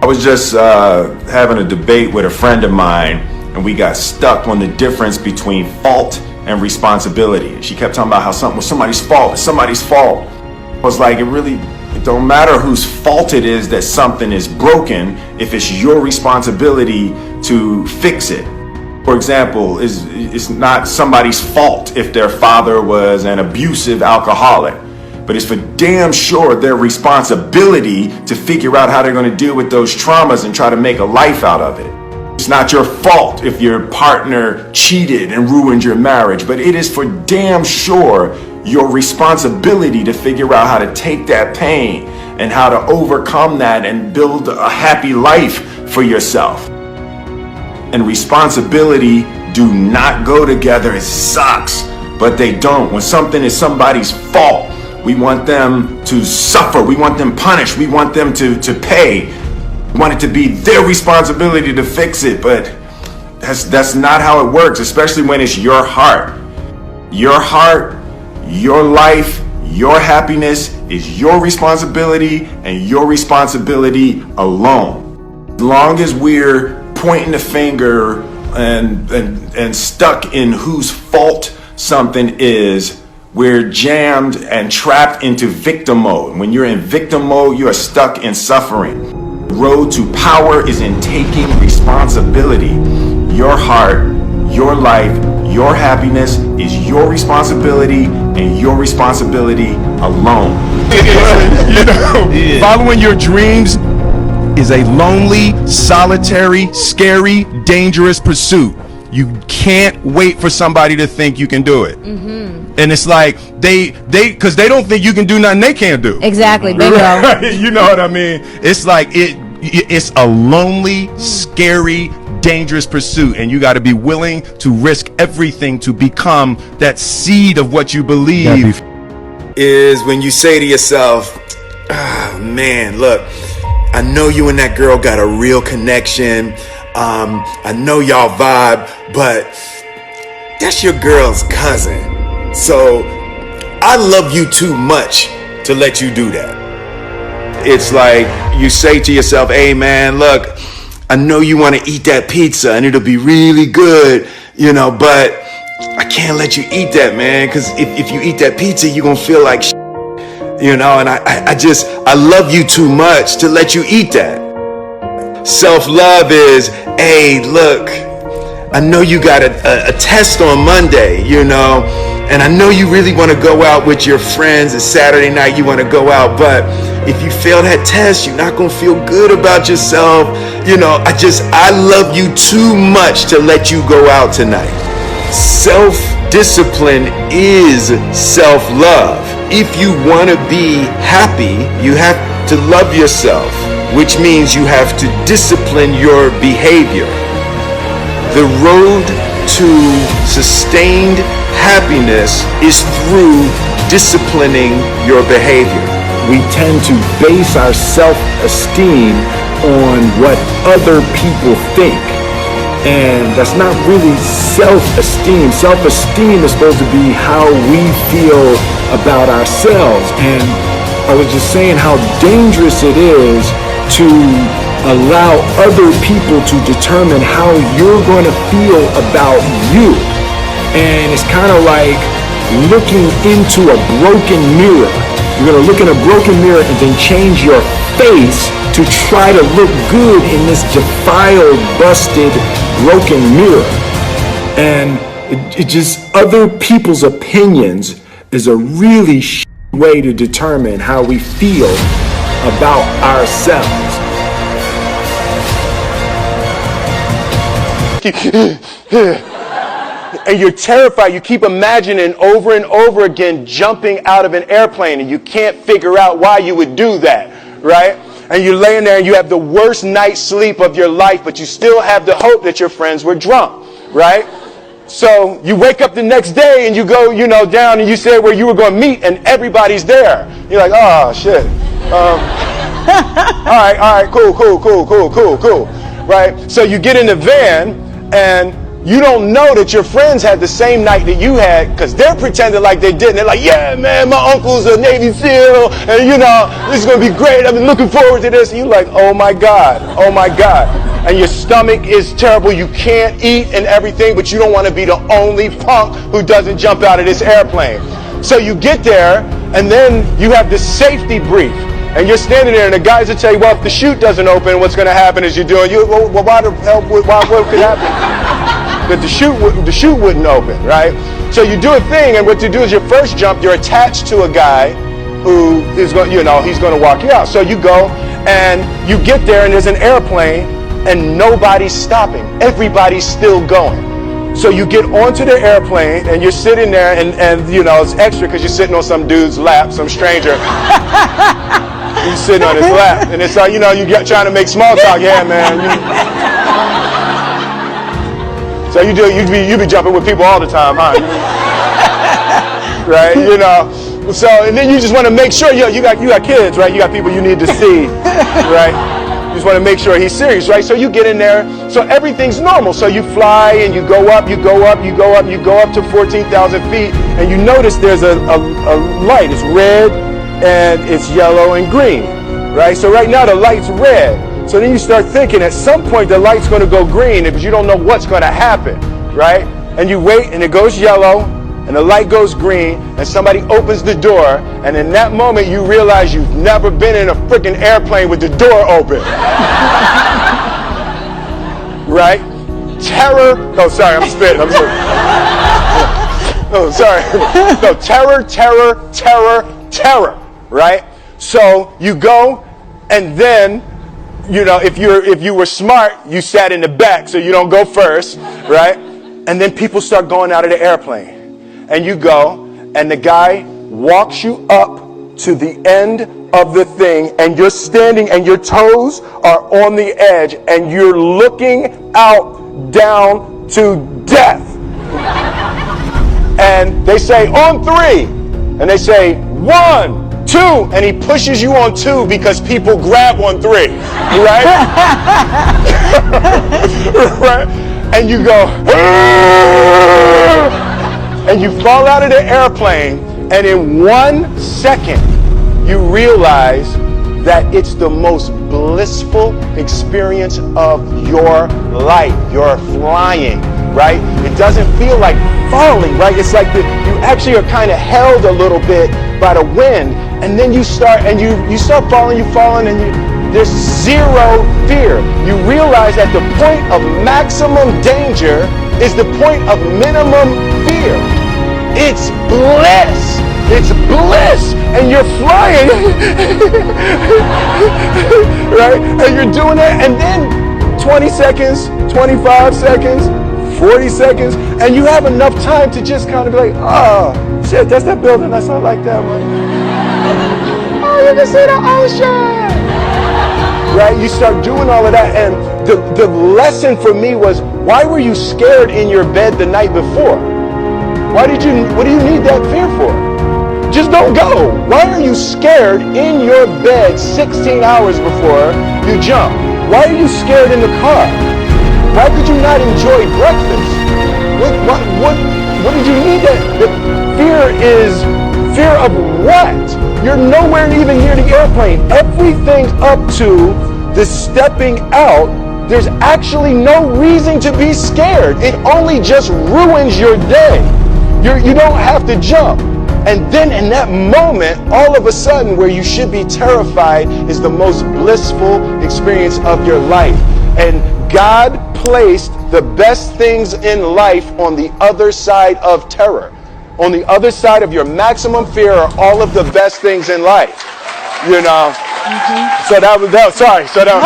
I was just having a debate with a friend of mine, and we got stuck on the difference between fault and responsibility. She kept talking about how something was somebody's fault. It's somebody's fault. I was like, it don't matter whose fault it is that something is broken if it's your responsibility to fix it. For example, it's not somebody's fault if their father was an abusive alcoholic, but it's for damn sure their responsibility to figure out how they're going to deal with those traumas and try to make a life out of it. It's not your fault if your partner cheated and ruined your marriage, but it is for damn sure your responsibility to figure out how to take that pain and how to overcome that and build a happy life for yourself. And responsibility do not go together. It sucks, but they don't. When something is somebody's fault, we want them to suffer. We want them punished. We want them to pay. We want it to be their responsibility to fix it, but that's not how it works, especially when it's your heart. Your heart, your life, your happiness is your responsibility and your responsibility alone. As long as we're pointing the finger and stuck in whose fault something is, we're jammed and trapped into victim mode. When you're in victim mode, you are stuck in suffering. The road to power is in taking responsibility. Your heart, your life, your happiness is your responsibility and your responsibility alone. Following your dreams is a lonely, solitary, scary, dangerous pursuit. You can't wait for somebody to think you can do it. And it's like because they don't think you can do nothing they can't do. Exactly, bingo. Right? You know what I mean? It's like it's a lonely, scary, dangerous pursuit, and you got to be willing to risk everything to become that seed of what you believe. Is when you say to yourself, oh, man, look, I know you and that girl got a real connection. I know y'all vibe, but that's your girl's cousin. So I love you too much to let you do that. It's like you say to yourself, hey man, look, I know you want to eat that pizza and it'll be really good, but I can't let you eat that, man, because if you eat that pizza, you're going to feel like shit, and I love you too much to let you eat that. Self-love is, hey, look, I know you got a test on Monday, and I know you really want to go out with your friends. It's Saturday night, you want to go out, but if you fail that test, you're not going to feel good about yourself. I love you too much to let you go out tonight. Self-discipline is self-love. If you want to be happy, you have to love yourself, which means you have to discipline your behavior. The road to sustained happiness is through disciplining your behavior. We tend to base our self-esteem on what other people think. And that's not really self-esteem. Self-esteem is supposed to be how we feel about ourselves. And I was just saying how dangerous it is to allow other people to determine how you're going to feel about you. And it's kind of like looking into a broken mirror. You're going to look in a broken mirror and then change your face to try to look good in this defiled, busted, broken mirror. And it just, other people's opinions is a really way to determine how we feel about ourselves. And you're terrified. You keep imagining over and over again jumping out of an airplane, and you can't figure out why you would do that, right? And you're laying there and you have the worst night's sleep of your life, but you still have the hope that your friends were drunk, right? So you wake up the next day and you go, down and you say where you were going to meet and everybody's there. You're like, oh, shit. All right, cool, right? So you get in the van and you don't know that your friends had the same night that you had, because they're pretending like they didn't. They're like, yeah, man, my uncle's a Navy SEAL, and you know, this is going to be great. I've been looking forward to this. And you're like, oh my God, oh my God. And your stomach is terrible. You can't eat and everything, but you don't want to be the only punk who doesn't jump out of this airplane. So you get there, and then you have this safety brief. And you're standing there, and the guys will tell you, well, if the chute doesn't open, what's going to happen is you're doing, well, why the hell, what could happen? That the chute wouldn't open, right? So you do a thing, and what you do is your first jump, you're attached to a guy who is going, you know, he's going to walk you out. So you go, and you get there, and there's an airplane, and nobody's stopping. Everybody's still going. So you get onto the airplane, and you're sitting there, and you know, it's extra because you're sitting on some dude's lap, some stranger. You're sitting on his lap, and it's like, you know, you get trying to make small talk. Yeah, man. So you be jumping with people all the time, huh? Right? You know. So, and then you just want to make sure you got kids, right? You got people you need to see, right? You just want to make sure he's serious, right? So you get in there. So everything's normal. So you fly and you go up, you go up, you go up, you go up to 14,000 feet, and you notice there's a light. It's red and it's yellow and green, right? So right now the light's red. So then you start thinking at some point the light's going to go green because you don't know what's going to happen, right? And you wait and it goes yellow and the light goes green and somebody opens the door, and in that moment you realize you've never been in a freaking airplane with the door open. Right? Terror. Oh, sorry, I'm spitting. Oh, sorry. No, terror, right? So you go, and then, you know, if you were smart, you sat in the back so you don't go first, right? And then people start going out of the airplane. And you go, and the guy walks you up to the end of the thing, and you're standing and your toes are on the edge, and you're looking out down to death. And they say, on 3. And they say, 1, 2, and he pushes you on 2 because people grab on 3, right? Right? And you go, and you fall out of the airplane, and in 1 second, you realize that it's the most blissful experience of your life. You're flying, right? It doesn't feel like falling, right? It's like you actually are kind of held a little bit by the wind, and then you start falling, and there's zero fear. You realize that the point of maximum danger is the point of minimum fear. It's bliss. It's bliss, and you're flying, right? And you're doing it, and then 20 seconds, 25 seconds, 40 seconds, and you have enough time to just kind of be like, oh, shit, that's that building. That's not like that one. Oh, you can see the ocean. Right? You start doing all of that, and the lesson for me was, why were you scared in your bed the night before? What do you need that fear for? Just don't go. Why are you scared in your bed 16 hours before you jump? Why are you scared in the car? Why could you not enjoy breakfast? What did you need that? The fear is fear of what? You're nowhere even near the airplane. Everything up to the stepping out, there's actually no reason to be scared. It only just ruins your day. You don't have to jump. And then in that moment, all of a sudden, where you should be terrified is the most blissful experience of your life. And God placed the best things in life on the other side of terror. On the other side of your maximum fear are all of the best things in life. You know? So that was sorry. So that